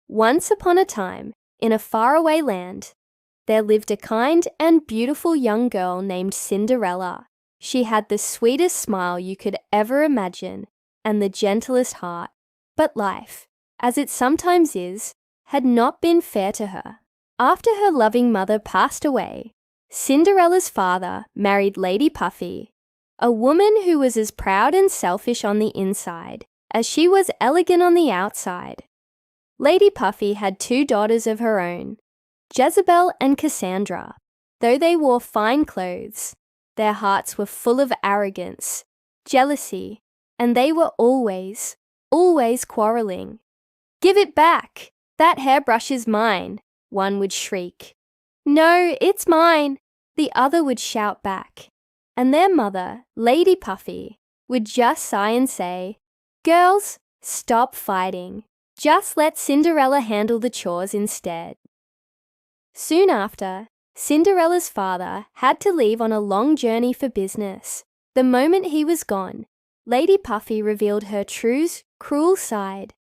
Once upon a time, in a faraway land, there lived a kind and beautiful young girl named Cinderella. She had the sweetest smile you could ever imagine and the gentlest heart. But life, as it sometimes is, had not been fair to her. After her loving mother passed away, Cinderella's father married Lady Puffy, a woman who was as proud and selfish on the inside as she was elegant on the outside. Lady Puffy had 2 daughters of her own, Jezebel and Cassandra. Though they wore fine clothes, their hearts were full of arrogance, jealousy, and they were always quarreling. "Give it back! That hairbrush is mine," one would shriek. "No, it's mine," the other would shout back. And their mother, Lady Puffy, would just sigh and say, "Girls, stop fighting. Just let Cinderella handle the chores instead." Soon after, Cinderella's father had to leave on a long journey for business. The moment he was gone, Lady Puffy revealed her true, cruel side.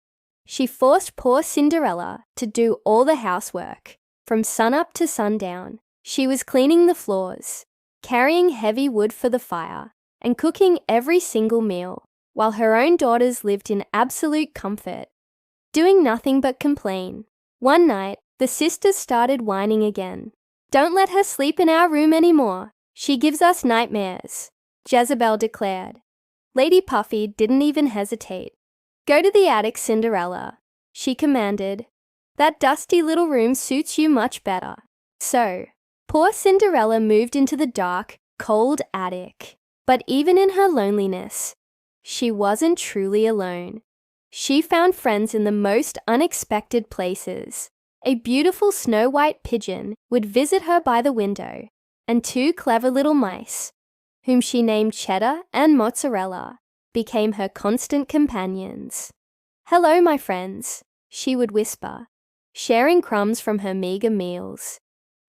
She forced poor Cinderella to do all the housework. From sunup to sundown, she was cleaning the floors, carrying heavy wood for the fire, and cooking every single meal, while her own daughters lived in absolute comfort, doing nothing but complain. One night, the sisters started whining again. "Don't let her sleep in our room anymore. She gives us nightmares," Jezebel declared. Lady Puffy didn't even hesitate. "Go to the attic, Cinderella," she commanded. "That dusty little room suits you much better." So, poor Cinderella moved into the dark, cold attic. But even in her loneliness, she wasn't truly alone. She found friends in the most unexpected places. A beautiful snow-white pigeon would visit her by the window, and 2 clever little mice, whom she named Cheddar and Mozzarella, became her constant companions. "Hello, my friends," she would whisper, sharing crumbs from her meager meals.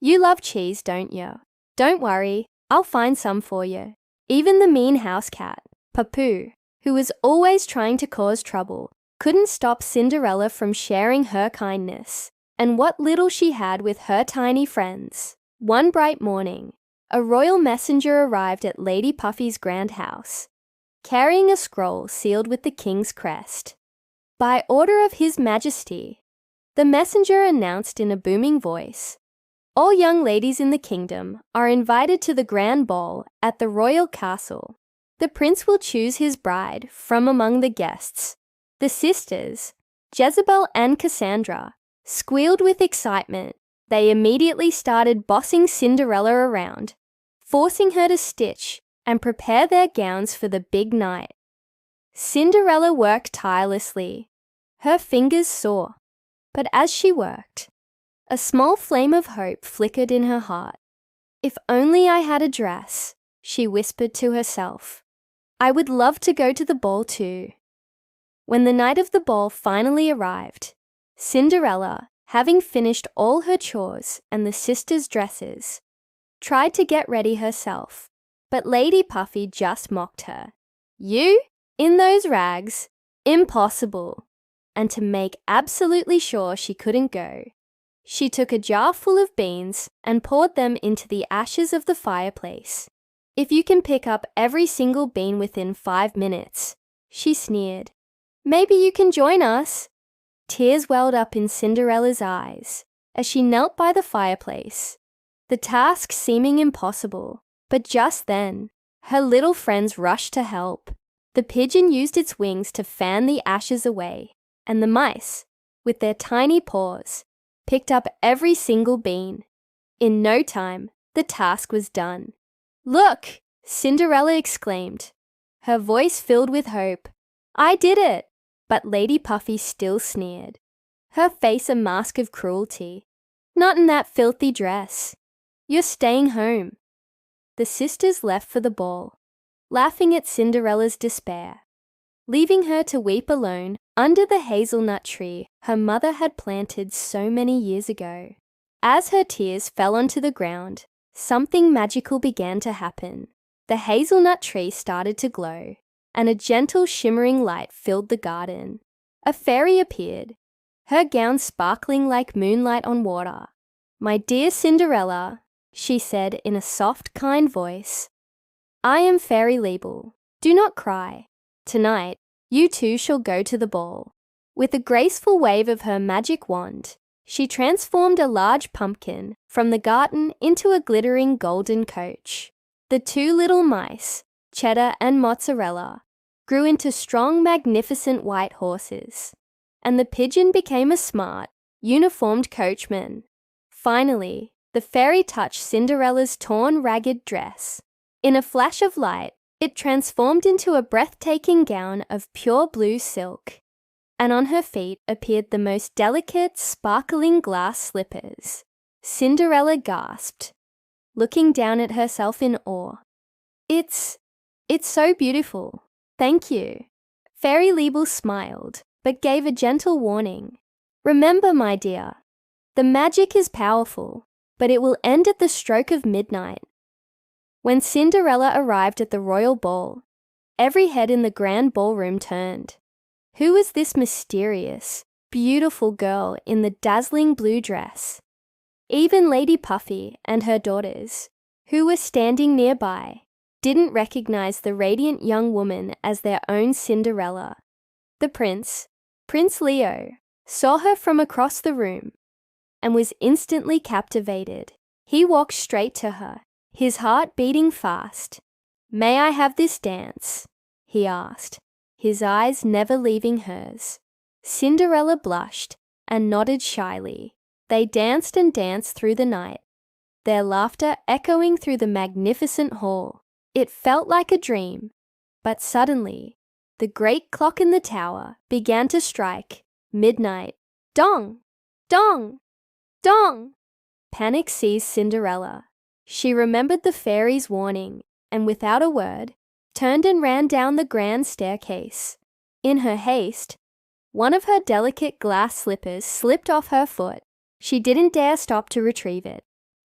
"You love cheese, don't you? Don't worry, I'll find some for you." Even the mean house cat, Papu, who was always trying to cause trouble, couldn't stop Cinderella from sharing her kindness and what little she had with her tiny friends. One bright morning, a royal messenger arrived at Lady Puffy's grand house, carrying a scroll sealed with the king's crest. "By order of His Majesty," the messenger announced in a booming voice, "all young ladies in the kingdom are invited to the grand ball at the royal castle. The prince will choose his bride from among the guests." The sisters, Jezebel and Cassandra, squealed with excitement. They immediately started bossing Cinderella around, forcing her to stitch and prepare their gowns for the big night. Cinderella worked tirelessly, her fingers sore, but as she worked, a small flame of hope flickered in her heart. "If only I had a dress," she whispered to herself. "I would love to go to the ball too." When the night of the ball finally arrived, Cinderella, having finished all her chores and the sisters' dresses, tried to get ready herself, but Lady Puffy just mocked her. "You? In those rags? Impossible!" And to make absolutely sure she couldn't go, she took a jar full of beans and poured them into the ashes of the fireplace. "If you can pick up every single bean within 5 minutes," she sneered, "maybe you can join us." Tears welled up in Cinderella's eyes as she knelt by the fireplace, the task seeming impossible. But just then, her little friends rushed to help. The pigeon used its wings to fan the ashes away, and the mice, with their tiny paws, picked up every single bean. In no time, the task was done. "Look!" Cinderella exclaimed, her voice filled with hope. "I did it!" But Lady Puffy still sneered, her face a mask of cruelty. "Not in that filthy dress. You're staying home." The sisters left for the ball, laughing at Cinderella's despair, leaving her to weep alone under the hazelnut tree her mother had planted so many years ago. As her tears fell onto the ground, something magical began to happen. The hazelnut tree started to glow, and a gentle shimmering light filled the garden. A fairy appeared. her gown sparkling like moonlight on water. "My dear Cinderella," she said in a soft, kind voice, "I am Fairy Liebel. Do not cry. Tonight, you too shall go to the ball." With a graceful wave of her magic wand, she transformed a large pumpkin from the garden into a glittering golden coach. The two little mice, Cheddar and Mozzarella, grew into strong, magnificent white horses, and the pigeon became a smart, uniformed coachman. Finally, the fairy touched Cinderella's torn, ragged dress. In a flash of light, it transformed into a breathtaking gown of pure blue silk, and on her feet appeared the most delicate, sparkling glass slippers. Cinderella gasped, looking down at herself in awe. It's so beautiful. Thank you." Fairy Liebel smiled, but gave a gentle warning. "Remember, my dear, the magic is powerful, but it will end at the stroke of midnight." When Cinderella arrived at the royal ball, every head in the grand ballroom turned. Who was this mysterious, beautiful girl in the dazzling blue dress? Even Lady Puffy and her daughters, who were standing nearby, didn't recognize the radiant young woman as their own Cinderella. The Prince Leo, saw her from across the room and was instantly captivated. He walked straight to her, his heart beating fast. "May I have this dance?" he asked, his eyes never leaving hers. Cinderella blushed and nodded shyly. They danced and danced through the night, their laughter echoing through the magnificent hall. It felt like a dream, but suddenly, the great clock in the tower began to strike midnight. Dong! Dong! Dong! Panic seized Cinderella. She remembered the fairy's warning and, without a word, turned and ran down the grand staircase. In her haste, one of her delicate glass slippers slipped off her foot. She didn't dare stop to retrieve it.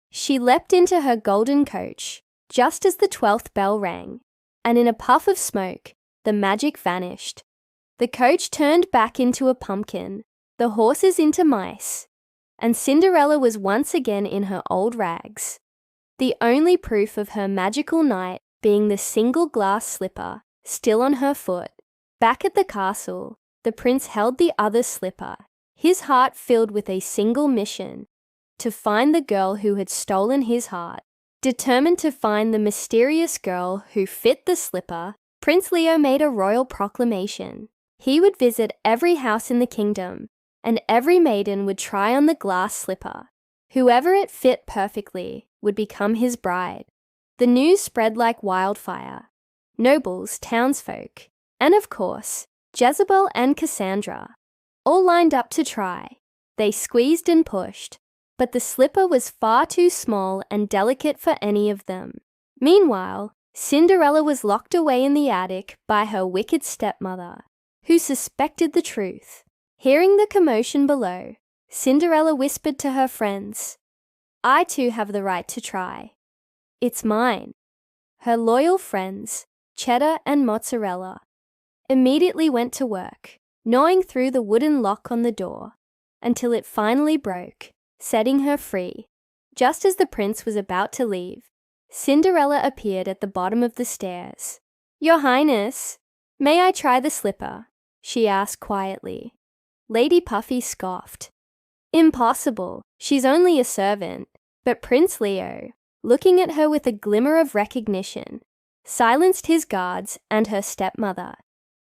She leapt into her golden coach just as the 12th bell rang, and in a puff of smoke, the magic vanished. The coach turned back into a pumpkin, the horses into mice, and Cinderella was once again in her old rags. The only proof of her magical night being the single glass slipper still on her foot. Back at the castle, the prince held the other slipper, his heart filled with a single mission: to find the girl who had stolen his heart. Determined to find the mysterious girl who fit the slipper, Prince Leo made a royal proclamation. He would visit every house in the kingdom, and every maiden would try on the glass slipper. Whoever it fit perfectly would become his bride. The news spread like wildfire. Nobles, townsfolk, and of course, Jezebel and Cassandra, all lined up to try. They squeezed and pushed, but the slipper was far too small and delicate for any of them. Meanwhile, Cinderella was locked away in the attic by her wicked stepmother, who suspected the truth. Hearing the commotion below, Cinderella whispered to her friends, "I too have the right to try. It's mine." Her loyal friends, Cheddar and Mozzarella, immediately went to work, gnawing through the wooden lock on the door until it finally broke, setting her free. Just as the prince was about to leave, Cinderella appeared at the bottom of the stairs. "Your Highness, may I try the slipper?" she asked quietly. Lady Puffy scoffed. "Impossible, she's only a servant." But Prince Leo, looking at her with a glimmer of recognition, silenced his guards and her stepmother.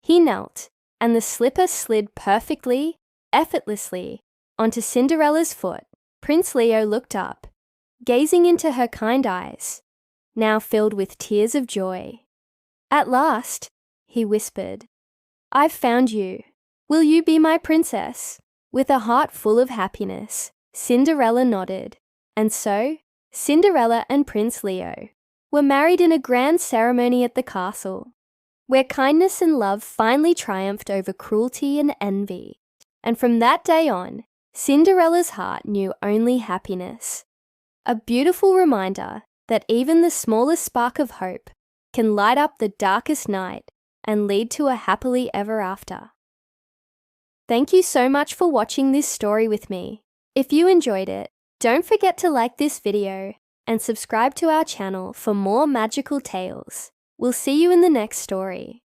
He knelt, and the slipper slid perfectly, effortlessly, onto Cinderella's foot. Prince Leo looked up, gazing into her kind eyes, now filled with tears of joy. "At last," he whispered, "I've found you. Will you be my princess?" With a heart full of happiness, Cinderella nodded, and so Cinderella and Prince Leo were married in a grand ceremony at the castle, where kindness and love finally triumphed over cruelty and envy. And from that day on, Cinderella's heart knew only happiness. A beautiful reminder that even the smallest spark of hope can light up the darkest night and lead to a happily ever after. Thank you so much for watching this story with me. If you enjoyed it, don't forget to like this video and subscribe to our channel for more magical tales. We'll see you in the next story.